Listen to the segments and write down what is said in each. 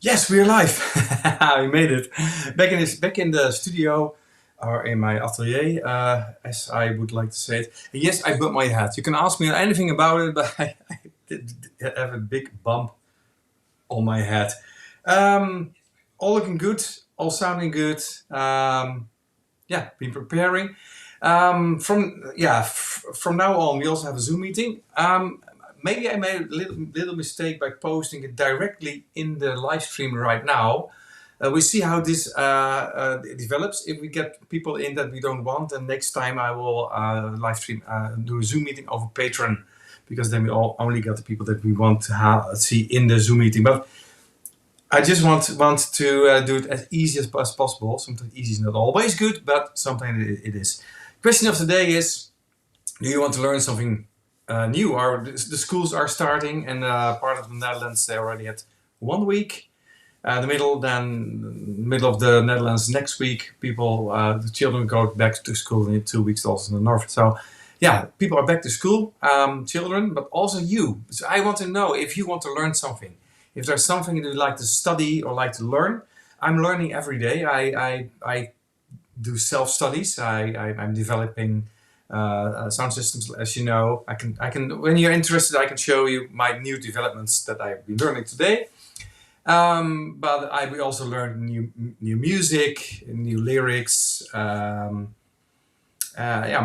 Yes, we're live. We made it. Back in the studio or in my atelier, as I would like to say it. And yes, I bumped my head. You can ask me anything about it, but I did have a big bump on my head. Um, all looking good, all sounding good. Yeah, been preparing. From now on, we also have a Zoom meeting. Maybe I made a little mistake by posting it directly in the live stream right now. We see how this develops. If we get people in that we don't want, then next time I will live stream, do a Zoom meeting over Patreon, because then we only get the people that we want to see in the Zoom meeting. But I just want to do it as easy as possible. Sometimes easy is not always good, but sometimes it is. Question of the day is: do you want to learn something new? Or the schools are starting, and part of the Netherlands they already had 1 week. The middle of the Netherlands next week. The children go back to school in 2 weeks, also in the north. So, yeah, people are back to school, children, but also you. So I want to know if you want to learn something. If there's something you like to study or like to learn. I'm learning every day. I do self-studies. I'm developing sound systems, as you know. I can. When you're interested, I can show you my new developments that I've been learning today. But we also learned new music, new lyrics.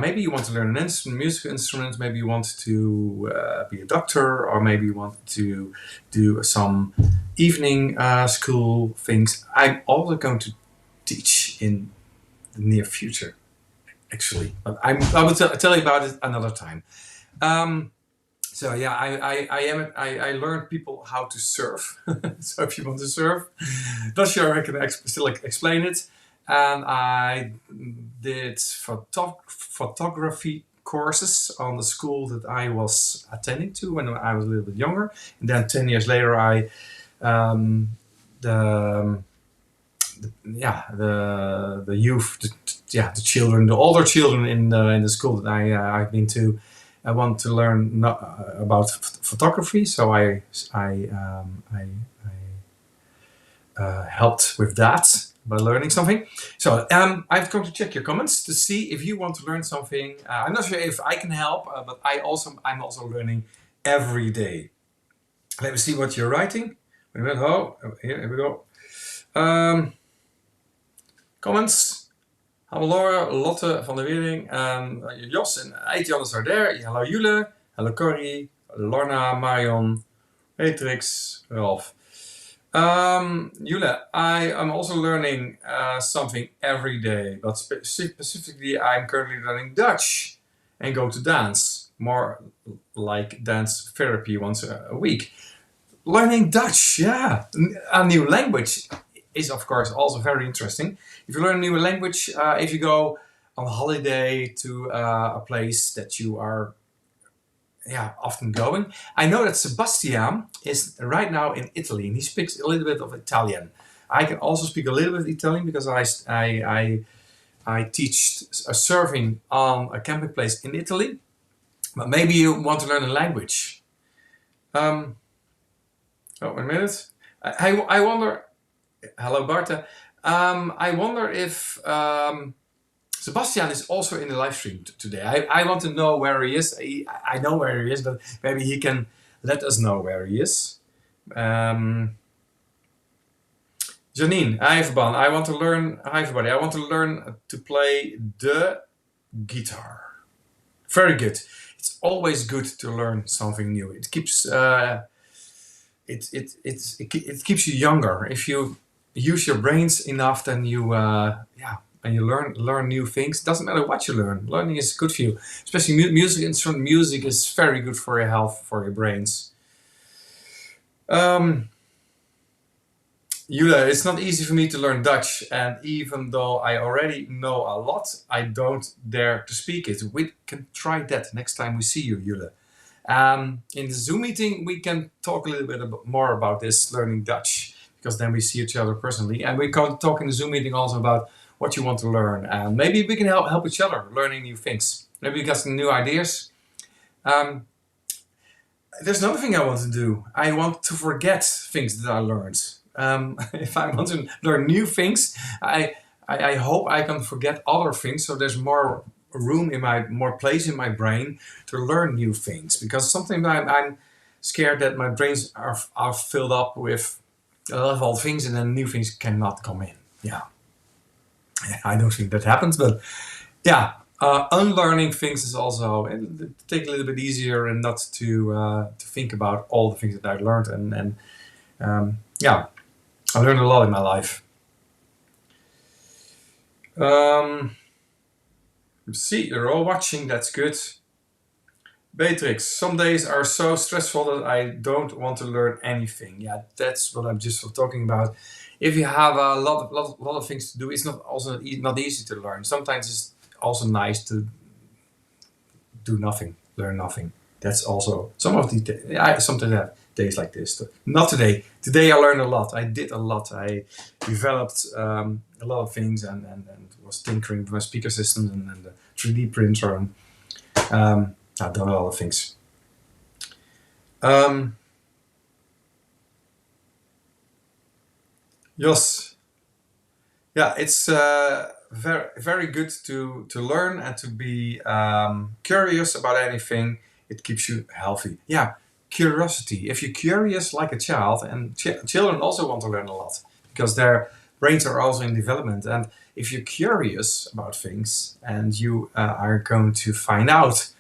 Maybe you want to learn musical instrument. Maybe you want to be a doctor, or maybe you want to do some evening school things. I'm also going to teach in the near future, actually. But I will tell you about it another time. So yeah, I learned people how to surf. So if you want to surf, not sure I can still explain it. And I did photography courses on the school that I was attending to when I was a little bit younger. And then 10 years later, the youth, the children, the older children in the school that I've been to. I want to learn about photography, so I helped with that by learning something. So I'm going to check your comments to see if you want to learn something. I'm not sure if I can help, but I'm also learning every day. Let me see what you're writing. Wait a minute. Oh, here we go. Comments. Hallo Laura, Lotte van der Weering, Jos en Eitiannes are there. Hello Jule, hello Corrie, Lorna, Marion, Matrix, Ralph. Jule, I am also learning something every day, but specifically I'm currently learning Dutch and go to dance, more like dance therapy once a week. Learning Dutch, yeah, a new language is of course also very interesting. If you learn a new language, if you go on holiday to a place that you are often going. I know that Sebastian is right now in Italy and he speaks a little bit of Italian. I can also speak a little bit of Italian because I teach surfing on a camping place in Italy. But maybe you want to learn a language. Oh, wait a minute. I wonder... Hello, Barta. I wonder if Sebastian is also in the live stream today. I want to know where he is. I know where he is, but maybe he can let us know where he is. Janine, hi everybody. I want to learn to play the guitar. Very good. It's always good to learn something new. It keeps it keeps you younger. If you use your brains enough, then you and you learn new things. Doesn't matter what you learn. Learning is good for you, especially music instrument. Music is very good for your health, for your brains. Jule, it's not easy for me to learn Dutch, and even though I already know a lot, I don't dare to speak it. We can try that next time we see you, Jule. In the Zoom meeting, we can talk a little bit more about this, learning Dutch, because then we see each other personally. And we can talk in the Zoom meeting also about what you want to learn. And maybe we can help each other learning new things. Maybe we got some new ideas. There's another thing I want to do. I want to forget things that I learned. If I want to learn new things, I hope I can forget other things, so there's more room in more place in my brain to learn new things. Because sometimes I'm scared that my brains are filled up with a lot of old things, and then new things cannot come in. Yeah, I don't think that happens, but yeah, unlearning things is also take a little bit easier, and not to think about all the things that I learned, and yeah, I learned a lot in my life. See, you're all watching. That's good. Beatrix, some days are so stressful that I don't want to learn anything. Yeah, that's what I'm just talking about. If you have a lot of things to do, it's not easy to learn. Sometimes it's also nice to do nothing, learn nothing. That's also some of the. I sometimes have days like this. Not today. Today I learned a lot. I did a lot. I developed a lot of things, and was tinkering with my speaker systems and the 3D printer, and I've done a lot of things. Yes. Yeah, it's very, very good to learn and to be curious about anything. It keeps you healthy. Yeah, curiosity. If you're curious like a child, and children also want to learn a lot because their brains are also in development. And if you're curious about things and you are going to find out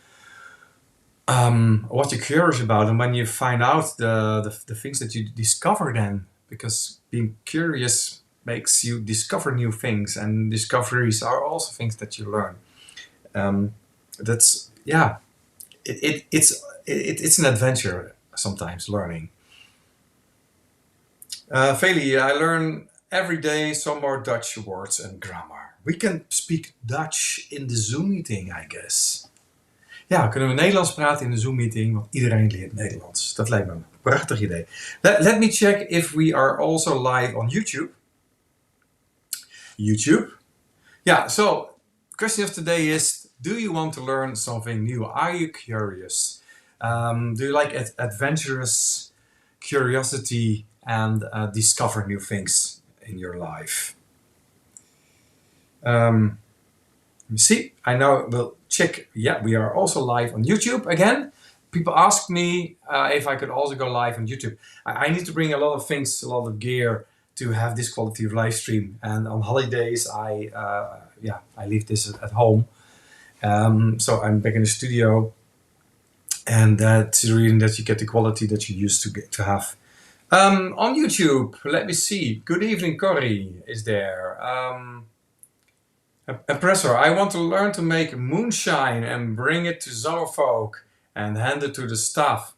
what you're curious about, and when you find out the things that you discover, then because being curious makes you discover new things, and discoveries are also things that you learn. That's yeah, it's an adventure sometimes learning. Veli, I learn every day some more Dutch words and grammar. We can speak Dutch in the Zoom meeting, I guess. Ja, kunnen we Nederlands praten in de Zoom meeting, want iedereen leert Nederlands. Dat lijkt me een prachtig idee. Let me check if we are also live on YouTube. Yeah, so question of today is, do you want to learn something new? Are you curious? Do you like adventurous curiosity and discover new things in your life? Let me see. I now will check. Yeah, we are also live on YouTube again. People ask me if I could also go live on YouTube. I need to bring a lot of things, a lot of gear to have this quality of live stream. And on holidays, I leave this at home. So I'm back in the studio, and that's the reason that you get the quality that you used to have. On YouTube, let me see. Good evening, Corrie is there. Impressor, I want to learn to make moonshine and bring it to Zomerfolk and hand it to the staff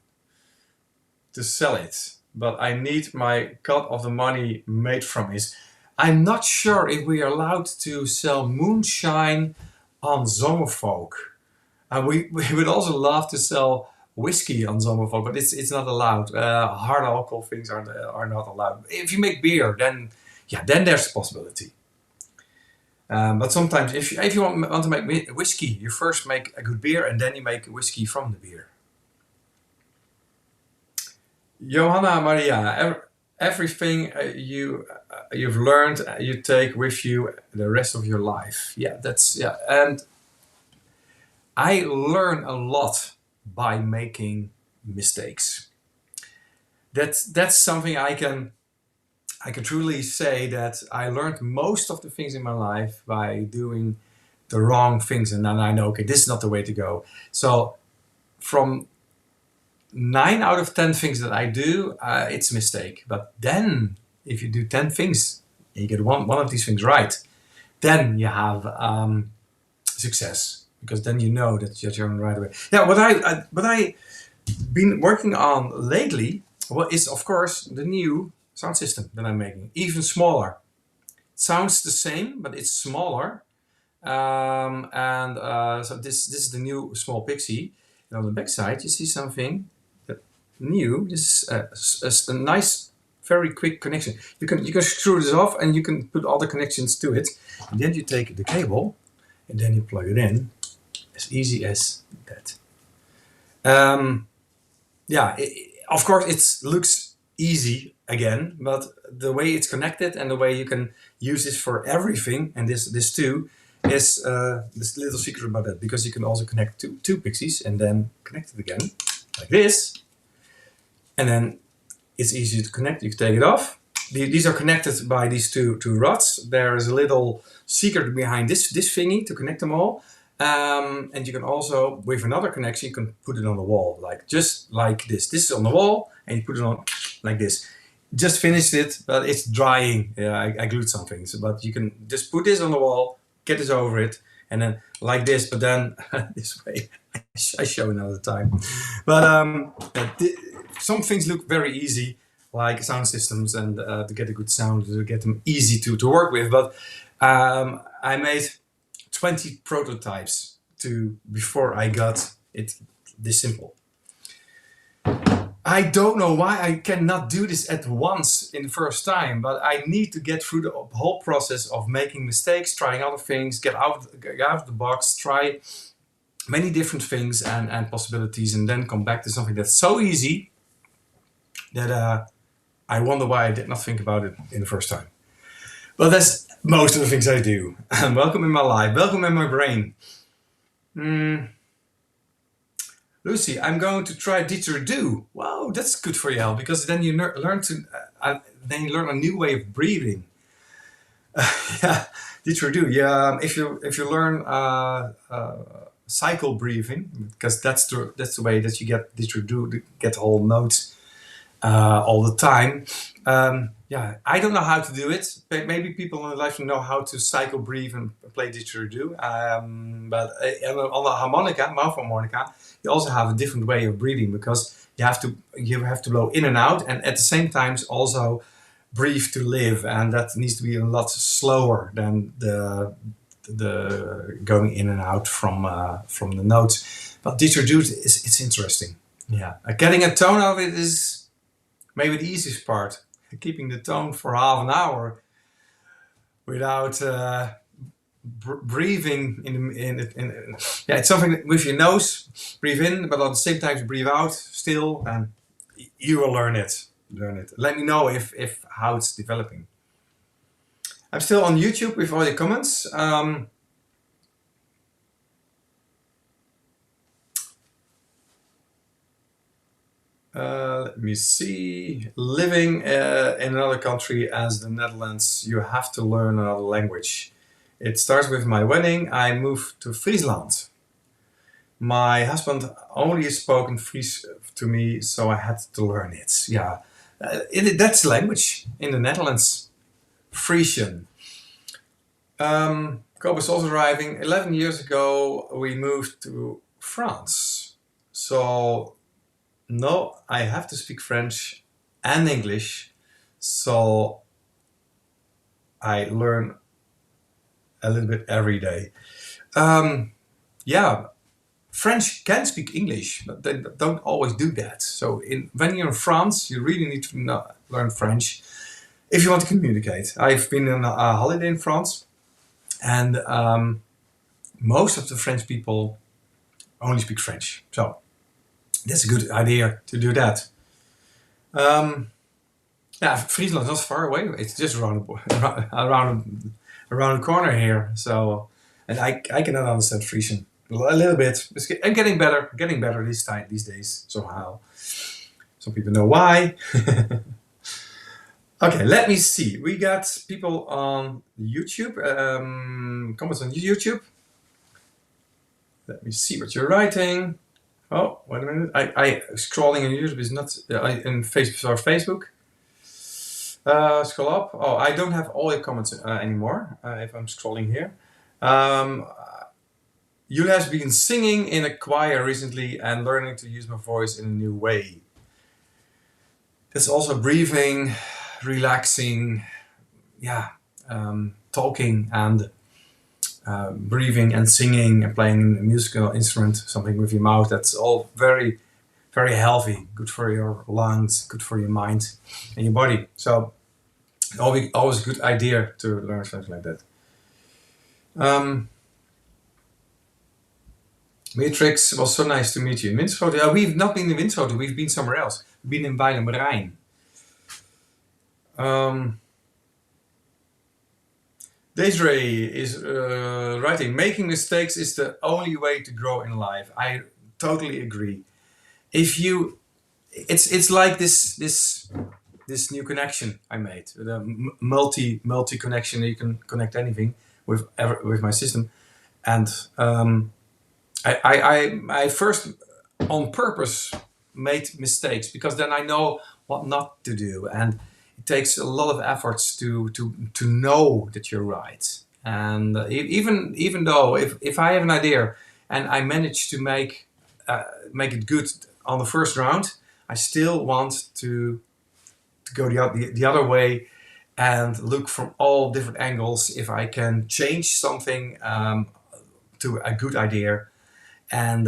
to sell it. But I need my cut of the money made from it. I'm not sure if we are allowed to sell moonshine on Zomerfolk. We would also love to sell whiskey on Zomerfolk, but it's not allowed. Hard alcohol things are not allowed. If you make beer, then there's a possibility. But sometimes if you want to make whiskey, you first make a good beer and then you make whiskey from the beer. Johanna Maria, everything you've learned, you take with you the rest of your life. Yeah, and I learn a lot by making mistakes. That's something I can truly say, that I learned most of the things in my life by doing the wrong things, and then I know, okay, this is not the way to go. So from 9 out of 10 things that I do, it's a mistake. But then if you do 10 things and you get one of these things right, then you have success, because then you know that you're on the right way. Yeah, what I been working on lately is, of course, the new sound system that I'm making, even smaller. It sounds the same, but it's smaller. So this is the new small Pixie. And on the back side, you see something new. This is a nice, very quick connection. You can screw this off, and you can put all the connections to it. And then you take the cable, and then you plug it in. As easy as that. Of course, it looks easy again, but the way it's connected and the way you can use this for everything, and this too, is this little secret about that, because you can also connect two pixies and then connect it again, like this, and then it's easy to connect. You can take it off. These are connected by these two rods. There is a little secret behind this thingy to connect them all. And you can also, with another connection, you can put it on the wall, like just like this. This is on the wall, and you put it on like this. Just finished it, but it's drying. Yeah, I glued something, so, but you can just put this on the wall, get this over it, and then like this. But then this way, I show another time. But some things look very easy, like sound systems, and to get a good sound, to get them easy to work with. But I made 20 prototypes before I got it this simple. I don't know why I cannot do this at once in the first time, but I need to get through the whole process of making mistakes, trying other things, get out of the box, try many different things and possibilities, and then come back to something that's so easy that I wonder why I did not think about it in the first time. Well, that's most of the things I do. Welcome in my life. Welcome in my brain. Lucy, I'm going to try didgeridoo. Wow, that's good for you, because then you learn a new way of breathing. Yeah, didgeridoo. Yeah, if you learn cycle breathing, because that's the way that you get didgeridoo, to get whole notes all the time. Yeah, I don't know how to do it. Maybe people in the live know how to cycle breathe and play didgeridoo. But on the harmonica, mouth harmonica, you also have a different way of breathing, because you have to blow in and out, and at the same time also breathe to live, and that needs to be a lot slower than the going in and out from the notes. But didgeridoo it's interesting. Yeah, getting a tone out of it is maybe the easiest part. Keeping the tone for half an hour without breathing yeah, it's something with your nose, breathe in, but at the same time you breathe out still, and you will learn it. Let me know if how it's developing. I'm still on YouTube with all your comments. Let me see. Living in another country as the Netherlands, you have to learn another language. It starts with my wedding. I moved to Friesland. My husband only spoken Fries to me, so I had to learn it. Yeah, that's language in the Netherlands. Frisian. Kobe is also arriving. 11 years ago, we moved to France. So no, I have to speak French and English, so I learn a little bit every day. Yeah, French can speak English, but they don't always do that. So when you're in France, you really need to learn French if you want to communicate. I've been on a holiday in France, and most of the French people only speak French. So that's a good idea to do that. Yeah, Friesland is not far away. It's just around the corner here. So, and I cannot understand Frisian a little bit. I'm getting better these days somehow. Some people know why. Okay, let me see. We got people on YouTube. Comments on YouTube. Let me see what you're writing. Oh, wait a minute. I scrolling on YouTube is not in Facebook. Scroll up. Oh, I don't have all your comments anymore. If I'm scrolling here, you have been singing in a choir recently and learning to use my voice in a new way. That's also breathing, relaxing, yeah, talking and breathing and singing and playing a musical instrument, something with your mouth. That's all very, very healthy, good for your lungs, good for your mind and your body. So always a good idea to learn something like that. Beatrix, was so nice to meet you in Winschoten. We've not been in Winschoten, we've been somewhere else. We've been in Weiler Rijn. Desiree is writing, making mistakes is the only way to grow in life. I totally agree. If you, it's like this new connection I made, the multi connection. You can connect anything with my system, and I first on purpose made mistakes because then I know what not to do, and it takes a lot of efforts to know that you're right. And even though if I have an idea and I manage to make it good on the first round, I still want to go the other way and look from all different angles if I can change something to a good idea. And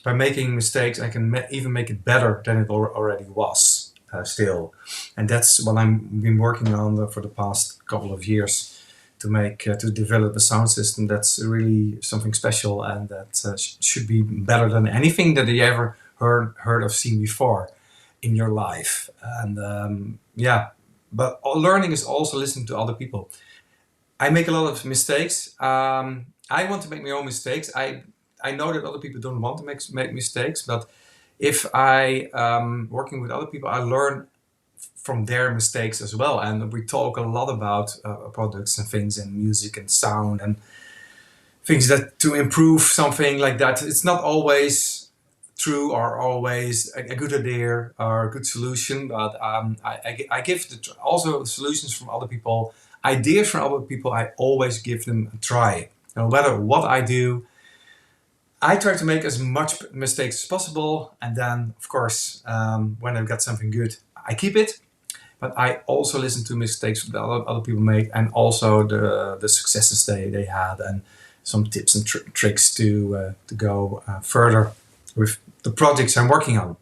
by making mistakes, I can even make it better than it already was still. And that's what I've been working on for the past couple of years to develop a sound system that's really something special and that should be better than anything that you ever heard of seen before in your life. And yeah, but learning is also listening to other people. I make a lot of mistakes. I want to make my own mistakes. I know that other people don't want to make mistakes, but if I working with other people, I learn from their mistakes as well. And we talk a lot about products and things and music and sound and things that to improve something like that. It's not always true or always a good idea or a good solution, but I give also solutions from other people, ideas from other people. I always give them a try. No matter what I do, I try to make as much mistakes as possible, and then, of course, when I've got something good, I keep it. But I also listen to mistakes that other people make, and also the successes they had, and some tips and tricks to go further with the projects I'm working on.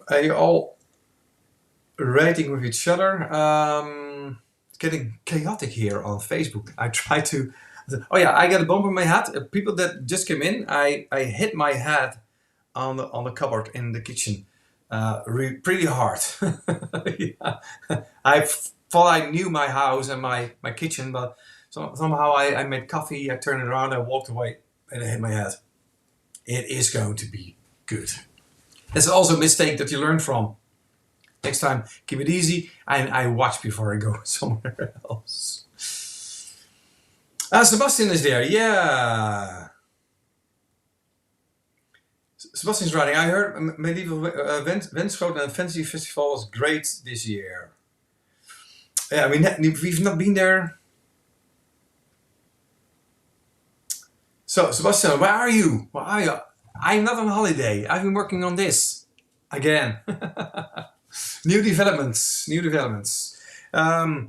Are you all rating with each other? It's getting chaotic here on Facebook. I try to. Oh yeah, I got a bump on my head. People that just came in, I hit my head on the cupboard in the kitchen, pretty hard. Yeah. I thought I knew my house and my kitchen, but somehow I made coffee. I turned it around, I walked away, and I hit my head. It is going to be good. It's also a mistake that you learn from. Next time, keep it easy, and I watch before I go somewhere else. Sebastian is there, yeah. Sebastian's writing, I heard Medieval Wenschoten and Fantasy Festival was great this year. Yeah, we've not been there. So, Sebastian, where are you? Where are you? I'm not on holiday. I've been working on this again. New developments. And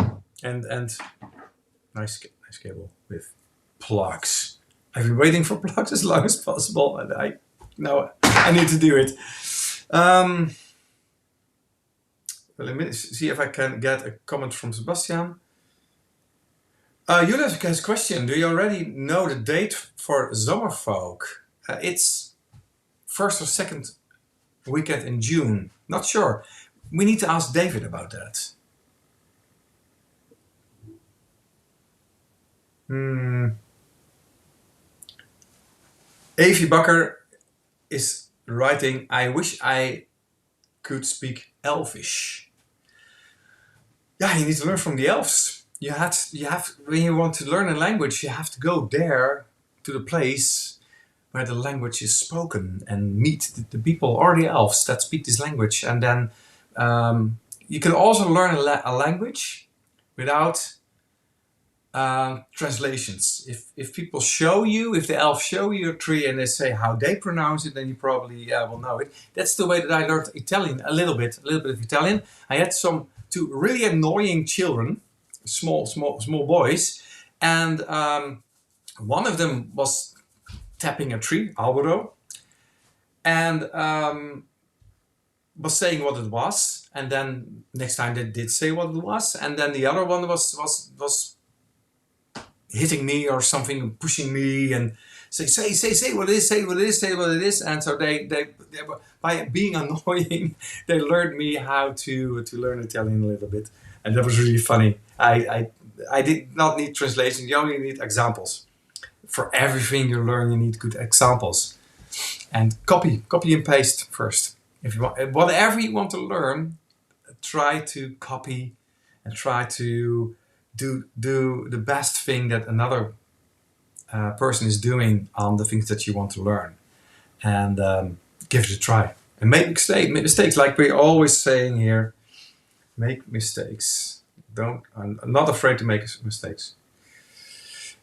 nice cable with plugs. I've been waiting for plugs as long as possible, and I need to do it. Let me see if I can get a comment from Sebastian. Julius has a question. Do you already know the date for Zomerfolk? It's first or second weekend in June. Not sure. We need to ask David about that. Evie Bakker is writing, I wish I could speak Elvish. Yeah, you need to learn from the elves. You have when you want to learn a language, you have to go there to the place where the language is spoken and meet the people or the elves that speak this language. And then you can also learn a language without translations. If people show you, if the elves show you a tree and they say how they pronounce it, then you probably will know it. That's the way that I learned Italian, a little bit of Italian. I had two really annoying children, small boys, and one of them was tapping a tree, albero, and was saying what it was, and then next time they did say what it was, and then the other one was hitting me or something, pushing me, and say what it is, say what it is, say what it is. And so they by being annoying, they learned me how to learn Italian a little bit, and that was really funny. I did not need translation. You only need examples. For everything you learn, you need good examples, and copy and paste first. If you want whatever you want to learn, try to copy and try to do the best thing that another person is doing on the things that you want to learn, and give it a try. And make mistakes, like we're always saying here. Make mistakes. I'm not afraid to make mistakes.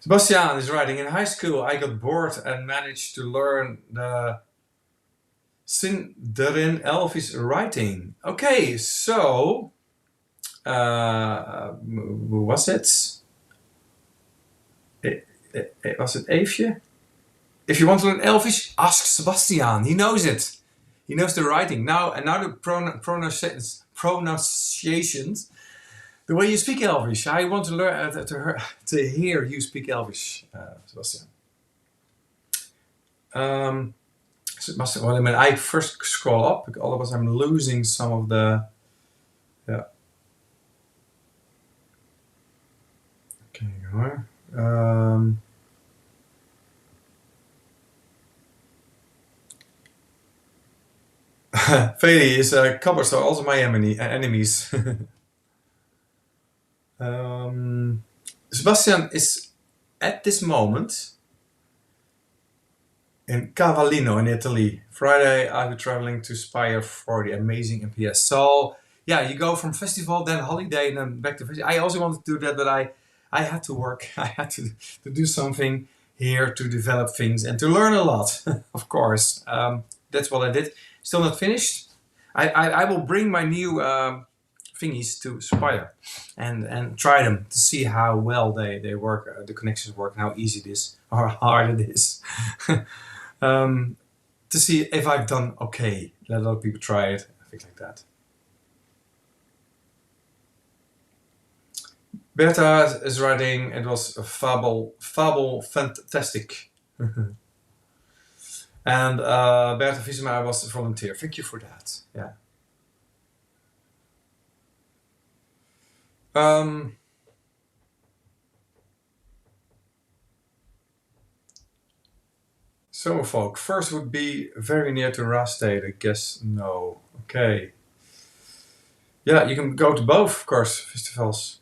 Sebastian is writing, in high school I got bored and managed to learn the Sindarin Elvish writing. Okay, so who was it? Was it Eefje? If you want to learn Elvish, ask Sebastian. He knows it. He knows the writing. Now the pronunciations. The way you speak Elvish. I want to learn to hear you speak Elvish, Sebastian. Sebastian, well, I mean, I first scroll up because otherwise I'm losing some of the. Yeah. Okay, hoor. Feli is covered, so also my enemies. Sebastian is at this moment in Cavallino in Italy. Friday I'll be traveling to Spire for the amazing MPS. So yeah, you go from festival, then holiday, and then back to festival. I also wanted to do that, but I had to work. I had to do something here to develop things and to learn a lot, of course. That's what I did. Still not finished. I will bring my new thingies to Spire and try them to see how well they work, the connections work, and how easy it is or hard it is. To see if I've done okay. Let other people try it, things like that. Bertha is writing, it was a fable fantastic. And Bertha Visema was a volunteer. Thank you for that. Yeah. Zomerfolk. First would be very near to Raasstede. I guess no. Okay. Yeah, you can go to both, of course, festivals.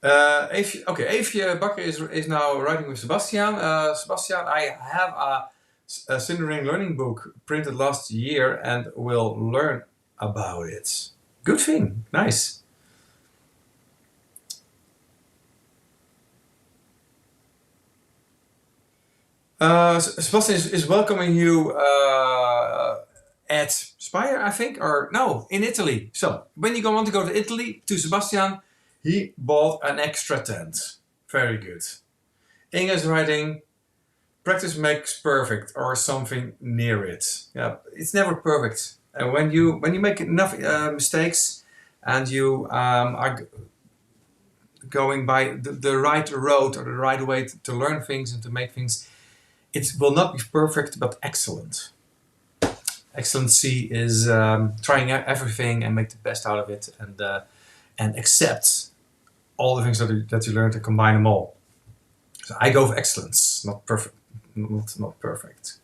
Eefje Bakker is now writing with Sebastian. Sebastian, I have a Sindarin learning book printed last year and will learn about it. Good thing. Nice. Sebastian is welcoming you at Spire, I think, or no, in Italy. So when you want to go to Italy, to Sebastian, he bought an extra tent. Very good. Inge is writing, practice makes perfect, or something near it. Yeah, it's never perfect. And when you make enough mistakes and you are going by the right road or the right way to learn things and to make things, it will not be perfect, but excellent. Excellency is trying everything and make the best out of it, and accept all the things that you learned and combine them all. So I go for excellence, not perfect. Not perfect.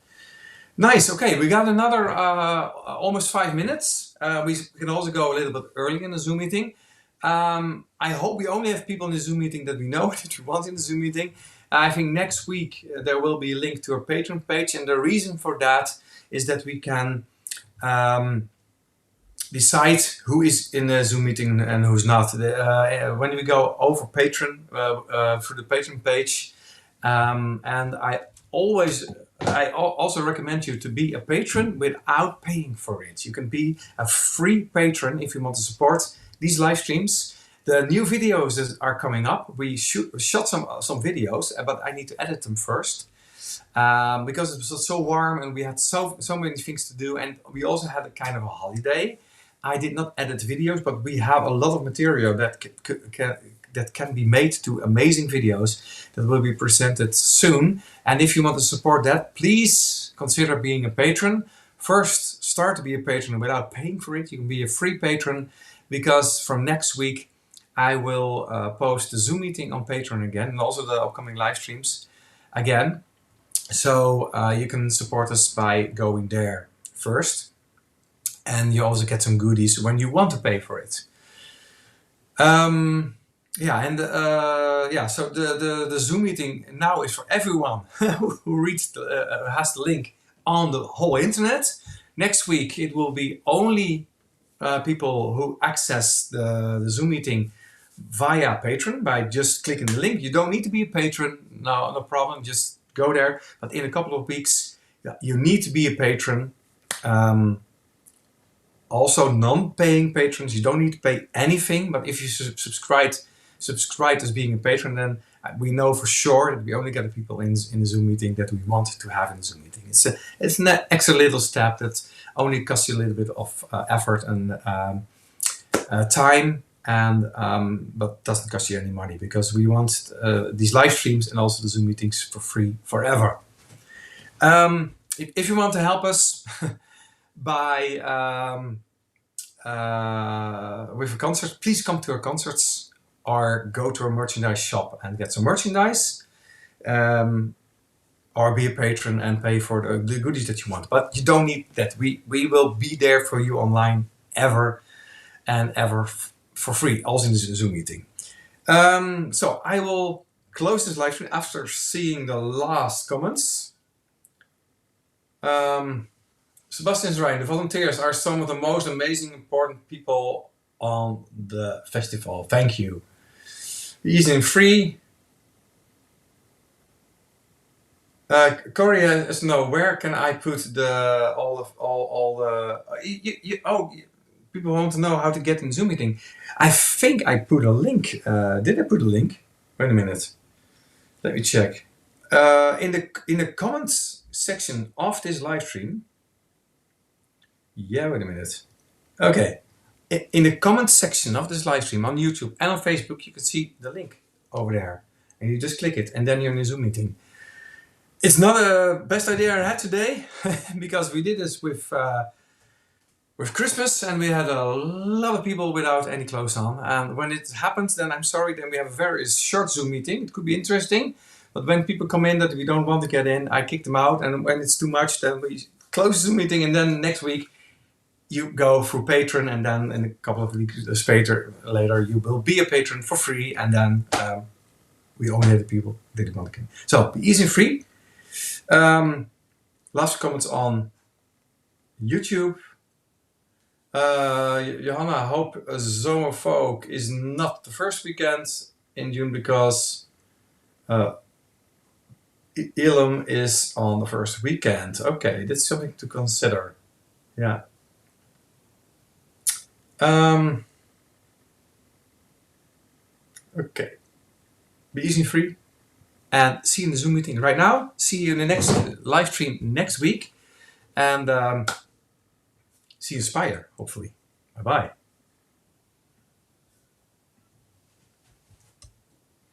Nice. Okay, we got another almost 5 minutes. We can also go a little bit early in the Zoom meeting. I hope we only have people in the Zoom meeting that we know that we want in the Zoom meeting. I think next week there will be a link to our Patreon page, and the reason for that is that we can decide who is in the Zoom meeting and who's not. When we go over Patreon, through the Patreon page, and I also recommend you to be a patron without paying for it. You can be a free patron if you want to support these live streams. The new videos that are coming up, we shot some videos, but I need to edit them first. Because it was so warm and we had so many things to do, and we also had a kind of a holiday. I did not edit videos, but we have a lot of material that can be made to amazing videos that will be presented soon. And if you want to support that, please consider being a patron. First, start to be a patron without paying for it. You can be a free patron, because from next week I will post the Zoom meeting on Patreon again, and also the upcoming live streams again. So you can support us by going there first. And you also get some goodies when you want to pay for it. So the Zoom meeting now is for everyone who has the link on the whole internet. Next week it will be only people who access the Zoom meeting via Patreon by just clicking the link. You don't need to be a patron, no problem, just go there. But in a couple of weeks, you need to be a patron. Also, non-paying patrons, you don't need to pay anything, but if you subscribe as being a patron, then we know for sure that we only get the people in the Zoom meeting that we want to have in the Zoom meeting. It's an extra little step that only costs you a little bit of effort and time, but doesn't cost you any money, because we want these live streams and also the Zoom meetings for free forever. If you want to help us by with a concert, please come to our concerts or go to our merchandise shop and get some merchandise, or be a patron and pay for the goodies that you want. But you don't need that. We will be there for you online ever and ever for free, also in the Zoom meeting. So I will close this live stream after seeing the last comments. Sebastian's right. The volunteers are some of the most amazing, important people on the festival. Thank you. Easy and free. Corey has to know, where can I put all the people want to know how to get in Zoom meeting. I think I put a link. Did I put a link? Wait a minute. Let me check. In the comments section of this live stream. Yeah, wait a minute. Okay. In the comments section of this live stream on YouTube and on Facebook, you can see the link over there. And you just click it, and then you're in a Zoom meeting. It's not the best idea I had today, because we did this with Christmas, and we had a lot of people without any clothes on. And when it happens, then I'm sorry, then we have a very short Zoom meeting. It could be interesting, but when people come in that we don't want to get in, I kick them out. And when it's too much, then we close the Zoom meeting, and then next week you go through Patreon, and then in a couple of weeks later you will be a patron for free, and then we only have the people that want to come. So be easy and free. Last comments on YouTube. Johanna, I hope Zomerfolk is not the first weekend in June, because Elam is on the first weekend. Okay, that's something to consider. Yeah. Okay. Be easy and free. And see you in the Zoom meeting right now. See you in the next live stream next week. And see you in Spire, hopefully. Bye-bye.